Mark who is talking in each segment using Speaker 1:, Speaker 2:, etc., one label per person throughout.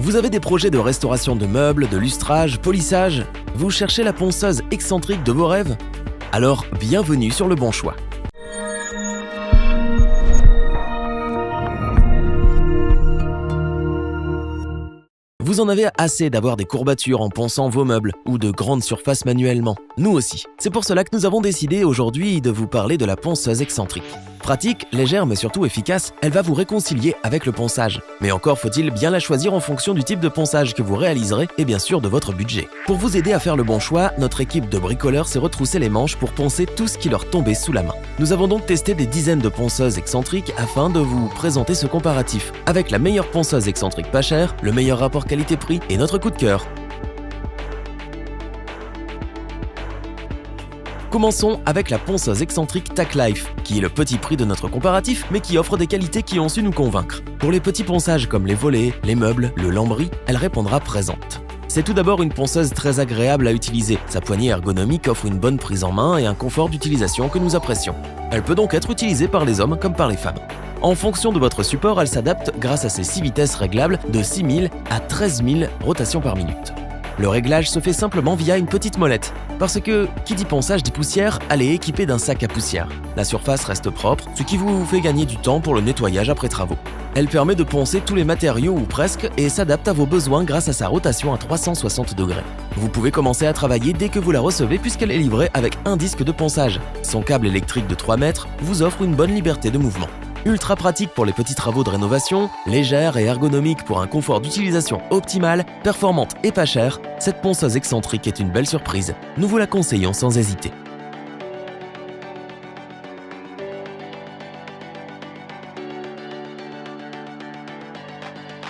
Speaker 1: Vous avez des projets de restauration de meubles, de lustrage, polissage? Vous cherchez la ponceuse excentrique de vos rêves? Alors, bienvenue sur le bon choix. Vous en avez assez d'avoir des courbatures en ponçant vos meubles ou de grandes surfaces manuellement. Nous aussi. C'est pour cela que nous avons décidé aujourd'hui de vous parler de la ponceuse excentrique. Pratique, légère mais surtout efficace, elle va vous réconcilier avec le ponçage. Mais encore faut-il bien la choisir en fonction du type de ponçage que vous réaliserez et bien sûr de votre budget. Pour vous aider à faire le bon choix, notre équipe de bricoleurs s'est retroussé les manches pour poncer tout ce qui leur tombait sous la main. Nous avons donc testé des dizaines de ponceuses excentriques afin de vous présenter ce comparatif avec la meilleure ponceuse excentrique pas chère, le meilleur rapport qualité-prix et notre coup de cœur. Commençons avec la ponceuse excentrique TacLife, qui est le petit prix de notre comparatif, mais qui offre des qualités qui ont su nous convaincre. Pour les petits ponçages comme les volets, les meubles, le lambris, elle répondra présente. C'est tout d'abord une ponceuse très agréable à utiliser. Sa poignée ergonomique offre une bonne prise en main et un confort d'utilisation que nous apprécions. Elle peut donc être utilisée par les hommes comme par les femmes. En fonction de votre support, elle s'adapte grâce à ses 6 vitesses réglables de 6000 à 13000 rotations par minute. Le réglage se fait simplement via une petite molette, parce que qui dit ponçage dit poussière, elle est équipée d'un sac à poussière. La surface reste propre, ce qui vous fait gagner du temps pour le nettoyage après travaux. Elle permet de poncer tous les matériaux ou presque et s'adapte à vos besoins grâce à sa rotation à 360 degrés. Vous pouvez commencer à travailler dès que vous la recevez puisqu'elle est livrée avec un disque de ponçage. Son câble électrique de 3 mètres vous offre une bonne liberté de mouvement. Ultra pratique pour les petits travaux de rénovation, légère et ergonomique pour un confort d'utilisation optimal, performante et pas chère, cette ponceuse excentrique est une belle surprise. Nous vous la conseillons sans hésiter.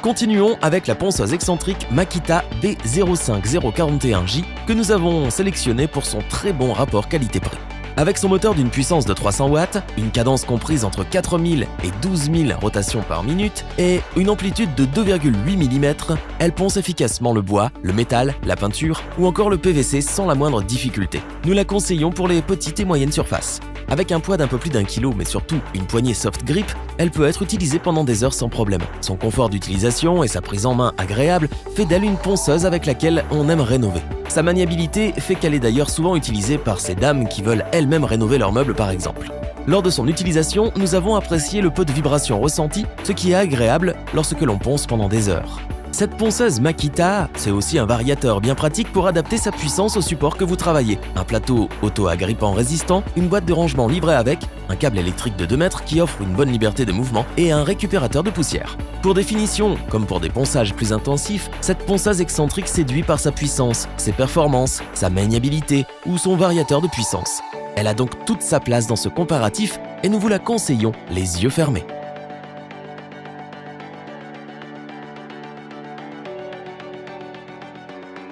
Speaker 1: Continuons avec la ponceuse excentrique Makita B05041J que nous avons sélectionnée pour son très bon rapport qualité-prix. Avec son moteur d'une puissance de 300 watts, une cadence comprise entre 4000 et 12000 rotations par minute et une amplitude de 2,8 mm, elle ponce efficacement le bois, le métal, la peinture ou encore le PVC sans la moindre difficulté. Nous la conseillons pour les petites et moyennes surfaces. Avec un poids d'un peu plus d'1 kg mais surtout une poignée soft grip, elle peut être utilisée pendant des heures sans problème. Son confort d'utilisation et sa prise en main agréable fait d'elle une ponceuse avec laquelle on aime rénover. Sa maniabilité fait qu'elle est d'ailleurs souvent utilisée par ces dames qui veulent elles-mêmes rénover leurs meubles par exemple. Lors de son utilisation, nous avons apprécié le peu de vibrations ressenties, ce qui est agréable lorsque l'on ponce pendant des heures. Cette ponceuse Makita, c'est aussi un variateur bien pratique pour adapter sa puissance au support que vous travaillez. Un plateau auto-agrippant résistant, une boîte de rangement livrée avec, un câble électrique de 2 mètres qui offre une bonne liberté de mouvement et un récupérateur de poussière. Pour des finitions, comme pour des ponçages plus intensifs, cette ponceuse excentrique séduit par sa puissance, ses performances, sa maniabilité ou son variateur de puissance. Elle a donc toute sa place dans ce comparatif et nous vous la conseillons les yeux fermés.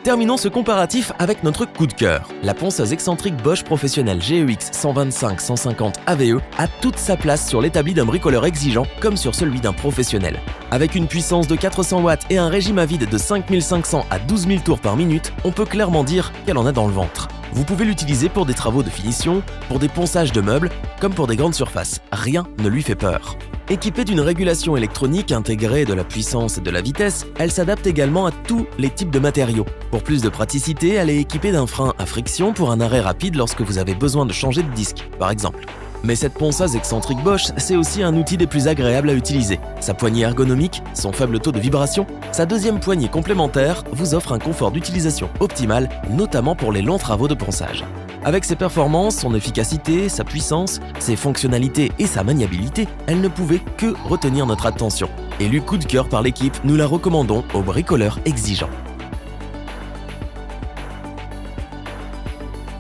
Speaker 1: Terminons ce comparatif avec notre coup de cœur. La ponceuse excentrique Bosch professionnelle GEX 125-150 AVE a toute sa place sur l'établi d'un bricoleur exigeant comme sur celui d'un professionnel. Avec une puissance de 400 watts et un régime à vide de 5500 à 12 000 tours par minute, on peut clairement dire qu'elle en a dans le ventre. Vous pouvez l'utiliser pour des travaux de finition, pour des ponçages de meubles, comme pour des grandes surfaces. Rien ne lui fait peur. Équipée d'une régulation électronique intégrée de la puissance et de la vitesse, elle s'adapte également à tous les types de matériaux. Pour plus de praticité, elle est équipée d'un frein à friction pour un arrêt rapide lorsque vous avez besoin de changer de disque, par exemple. Mais cette ponceuse excentrique Bosch, c'est aussi un outil des plus agréables à utiliser. Sa poignée ergonomique, son faible taux de vibration, sa deuxième poignée complémentaire vous offre un confort d'utilisation optimal, notamment pour les longs travaux de ponçage. Avec ses performances, son efficacité, sa puissance, ses fonctionnalités et sa maniabilité, elle ne pouvait que retenir notre attention. Élue coup de cœur par l'équipe, nous la recommandons aux bricoleurs exigeants.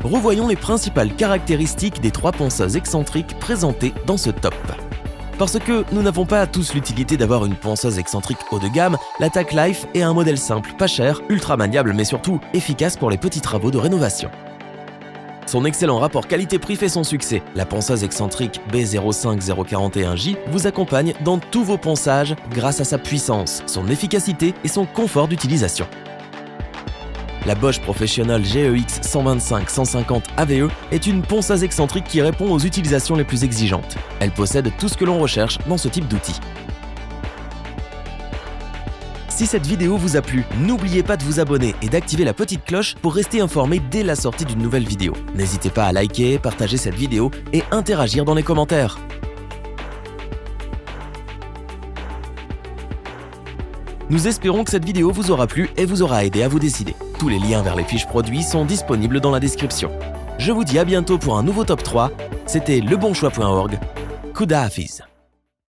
Speaker 1: Revoyons les principales caractéristiques des 3 ponceuses excentriques présentées dans ce top. Parce que nous n'avons pas tous l'utilité d'avoir une ponceuse excentrique haut de gamme, la TacLife est un modèle simple, pas cher, ultra maniable mais surtout efficace pour les petits travaux de rénovation. Son excellent rapport qualité-prix fait son succès. La ponceuse excentrique B05041J vous accompagne dans tous vos ponçages grâce à sa puissance, son efficacité et son confort d'utilisation. La Bosch Professional GEX 125-150 AVE est une ponceuse excentrique qui répond aux utilisations les plus exigeantes. Elle possède tout ce que l'on recherche dans ce type d'outil. Si cette vidéo vous a plu, n'oubliez pas de vous abonner et d'activer la petite cloche pour rester informé dès la sortie d'une nouvelle vidéo. N'hésitez pas à liker, partager cette vidéo et interagir dans les commentaires. Nous espérons que cette vidéo vous aura plu et vous aura aidé à vous décider. Tous les liens vers les fiches produits sont disponibles dans la description. Je vous dis à bientôt pour un nouveau top 3. C'était lebonchoix.org. Khuda Hafiz.